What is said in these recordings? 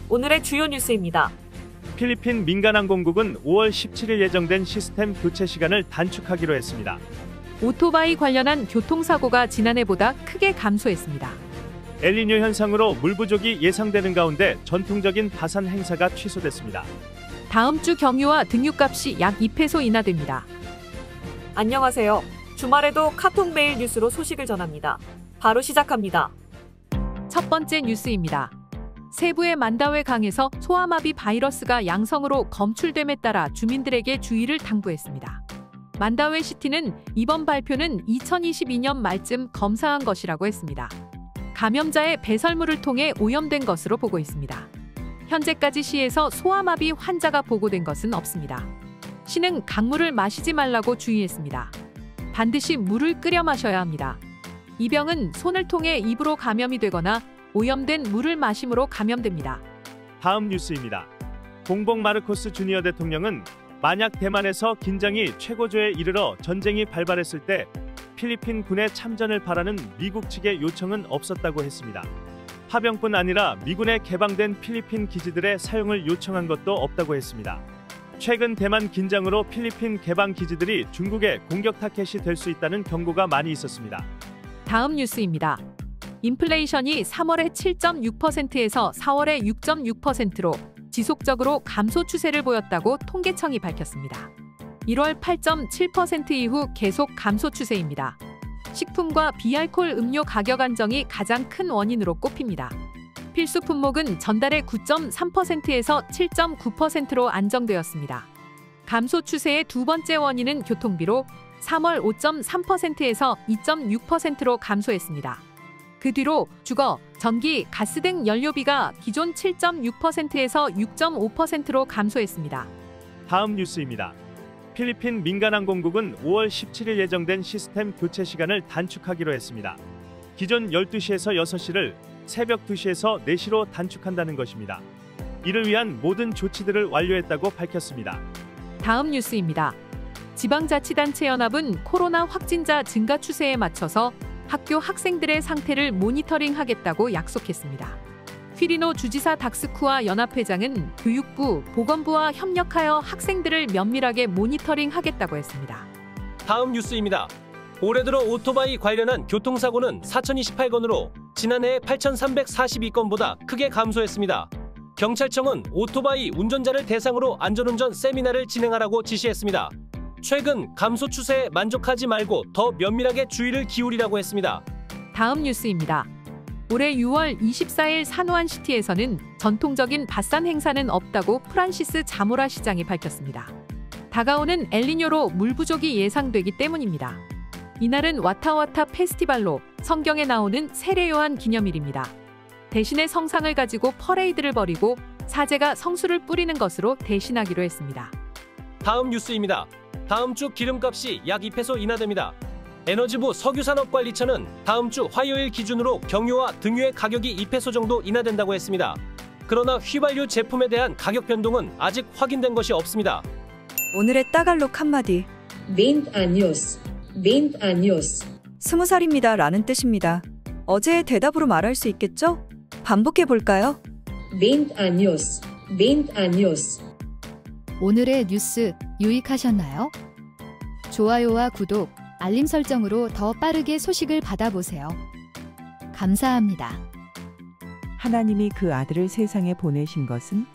오늘의 주요 뉴스입니다. 필리핀 민간항공국은 5월 17일 예정된 시스템 교체 시간을 단축하기로 했습니다. 오토바이 관련한 교통사고가 지난해보다 크게 감소했습니다. 엘니뇨 현상으로 물 부족이 예상되는 가운데 전통적인 바산 행사가 취소됐습니다. 다음 주 경유와 등유값이 약 2페소 인하됩니다. 안녕하세요. 주말에도 카톡 메일 뉴스로 소식을 전합니다. 바로 시작합니다. 첫 번째 뉴스입니다. 세부의 만다웨 강에서 소아마비 바이러스가 양성으로 검출됨에 따라 주민들에게 주의를 당부했습니다. 만다웨 시티는 이번 발표는 2022년 말쯤 검사한 것이라고 했습니다. 감염자의 배설물을 통해 오염된 것으로 보고 있습니다. 현재까지 시에서 소아마비 환자가 보고된 것은 없습니다. 시는 강물을 마시지 말라고 주의했습니다. 반드시 물을 끓여 마셔야 합니다. 이 병은 손을 통해 입으로 감염이 되거나 오염된 물을 마심으로 감염됩니다. 다음 뉴스입니다. 봉봉 마르코스 주니어 대통령은 만약 대만에서 긴장이 최고조에 이르러 전쟁이 발발했을 때 필리핀 군의 참전을 바라는 미국 측의 요청은 없었다고 했습니다. 파병뿐 아니라 미군에 개방된 필리핀 기지들의 사용을 요청한 것도 없다고 했습니다. 최근 대만 긴장으로 필리핀 개방 기지들이 중국의 공격 타켓이 될 수 있다는 경고가 많이 있었습니다. 다음 뉴스입니다. 인플레이션이 3월에 7.6%에서 4월에 6.6%로 지속적으로 감소 추세를 보였다고 통계청이 밝혔습니다. 1월 8.7% 이후 계속 감소 추세입니다. 식품과 비알콜 음료 가격 안정이 가장 큰 원인으로 꼽힙니다. 필수 품목은 전달의 9.3%에서 7.9%로 안정되었습니다. 감소 추세의 두 번째 원인은 교통비로 3월 5.3%에서 2.6%로 감소했습니다. 그 뒤로 주거, 전기, 가스 등 연료비가 기존 7.6%에서 6.5%로 감소했습니다. 다음 뉴스입니다. 필리핀 민간항공국은 5월 17일 예정된 시스템 교체 시간을 단축하기로 했습니다. 기존 12시에서 6시를 새벽 2시에서 4시로 단축한다는 것입니다. 이를 위한 모든 조치들을 완료했다고 밝혔습니다. 다음 뉴스입니다. 지방자치단체연합은 코로나 확진자 증가 추세에 맞춰서 학교 학생들의 상태를 모니터링하겠다고 약속했습니다. 휘리노 주지사 닥스쿠아 연합회장은 교육부, 보건부와 협력하여 학생들을 면밀하게 모니터링하겠다고 했습니다. 다음 뉴스입니다. 올해 들어 오토바이 관련한 교통사고는 4,028건으로 지난해 8,342건보다 크게 감소했습니다. 경찰청은 오토바이 운전자를 대상으로 안전운전 세미나를 진행하라고 지시했습니다. 최근 감소 추세에 만족하지 말고 더 면밀하게 주의를 기울이라고 했습니다. 다음 뉴스입니다. 올해 6월 24일 산호안시티에서는 전통적인 밧산 행사는 없다고 프란시스 자모라 시장이 밝혔습니다. 다가오는 엘니뇨로 물 부족이 예상되기 때문입니다. 이날은 와타와타 페스티벌로 성경에 나오는 세례요한 기념일입니다. 대신에 성상을 가지고 퍼레이드를 벌이고 사제가 성수를 뿌리는 것으로 대신하기로 했습니다. 다음 뉴스입니다. 다음 주 기름값이 약 2페소 인하됩니다. 에너지부 석유산업관리처는 다음 주 화요일 기준으로 경유와 등유의 가격이 2페소 정도 인하된다고 했습니다. 그러나 휘발유 제품에 대한 가격 변동은 아직 확인된 것이 없습니다. 오늘의 따갈록 한마디. 20 años. 20 años. 20살입니다 라는 뜻입니다. 어제의 대답으로 말할 수 있겠죠? 반복해 볼까요? 20 años. 20 años. 오늘의 뉴스 유익하셨나요? 좋아요와 구독, 알림 설정으로 더 빠르게 소식을 받아보세요. 감사합니다. 하나님이 그 아들을 세상에 보내신 것은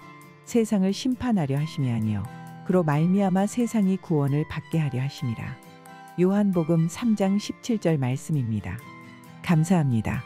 세상을 심판하려 하심이 아니요 그로 말미암아 세상이 구원을 받게 하려 하심이라. 요한복음 3장 17절 말씀입니다. 감사합니다.